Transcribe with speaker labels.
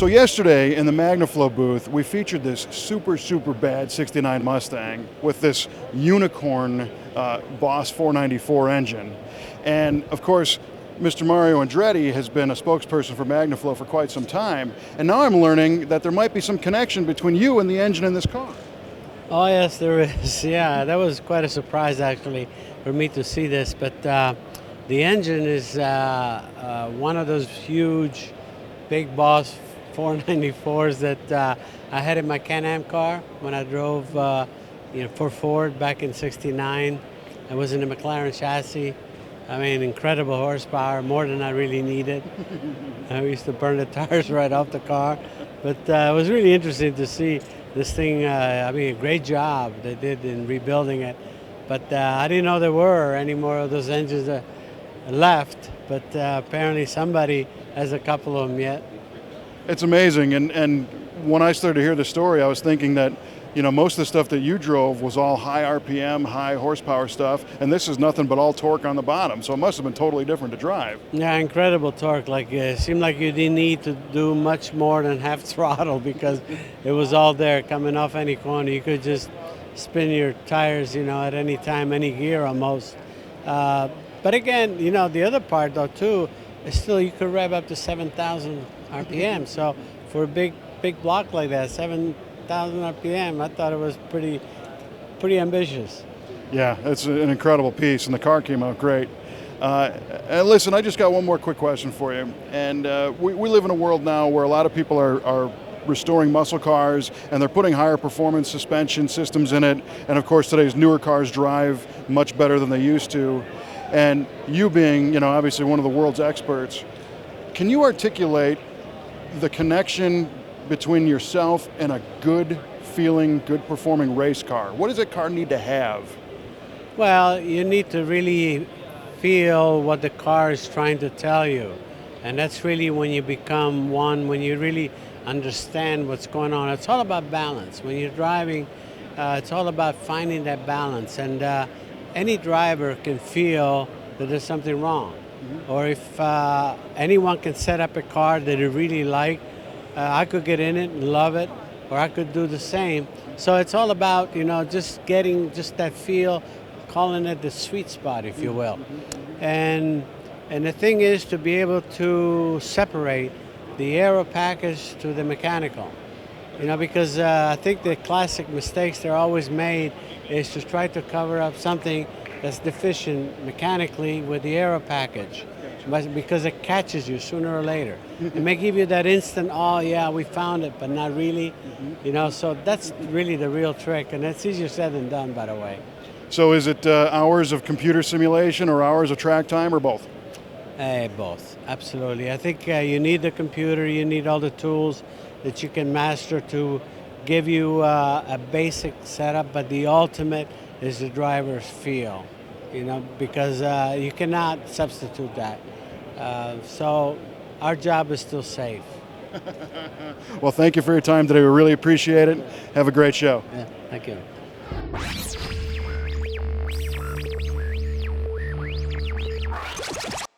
Speaker 1: So yesterday in the MagnaFlow booth, we featured this super bad 69 Mustang with this unicorn Boss 494 engine. And of course, Mr. Mario Andretti has been a spokesperson for MagnaFlow for quite some time. And now I'm learning that there might be some connection between you and the engine in this car.
Speaker 2: Oh yes, there is. Yeah, that was quite a surprise actually for me to see this. But the engine is one of those huge, big Boss 494s that I had in my Can-Am car when I drove for Ford back in '69. I was in a McLaren chassis. I mean, incredible horsepower, more than I really needed. I used to burn the tires right off the car. But it was really interesting to see this thing. I mean, a great job they did in rebuilding it. But I didn't know there were any more of those engines left. But apparently somebody has a couple of them yet.
Speaker 1: It's amazing, and when I started to hear the story, I was thinking that, most of the stuff that you drove was all high RPM, high horsepower stuff, and this is nothing but all torque on the bottom, so it must have been totally different to drive.
Speaker 2: Yeah, incredible torque. Like it seemed like you didn't need to do much more than half throttle because it was all there coming off any corner. You could just spin your tires, at any time, any gear almost. But again, the other part though too is still you could rev up to 7,000 RPM. So for a big block like that, 7,000 RPM, I thought it was pretty ambitious.
Speaker 1: Yeah, it's an incredible piece, and the car came out great. And listen, I just got one more quick question for you. And we live in a world now where a lot of people are restoring muscle cars, and they're putting higher performance suspension systems in it. And of course, today's newer cars drive much better than they used to. And you being, obviously one of the world's experts, can you articulate the connection between yourself and a good feeling, good performing race car? What does a car need to have?
Speaker 2: Well, you need to really feel what the car is trying to tell you. And that's really when you become one, when you really understand what's going on. It's all about balance. When you're driving, it's all about finding that balance. And any driver can feel that there's something wrong. Or if anyone can set up a car that they really like, I could get in it and love it, or I could do the same. So it's all about, just getting just that feel, calling it the sweet spot, if you will. And the thing is to be able to separate the aero package to the mechanical. Because I think the classic mistakes they're always made is to try to cover up something that's deficient mechanically with the aero package, but because it catches you sooner or later. It may give you that instant, oh yeah, we found it, but not really. So that's really the real trick, and it's easier said than done, by the way.
Speaker 1: So is it hours of computer simulation or hours of track time, or both?
Speaker 2: Both, absolutely. I think you need the computer, you need all the tools that you can master to give you a basic setup, but the ultimate is the driver's feel, because you cannot substitute that. So our job is still safe.
Speaker 1: Well, thank you for your time today. We really appreciate it. Have a great show.
Speaker 2: Yeah, thank you.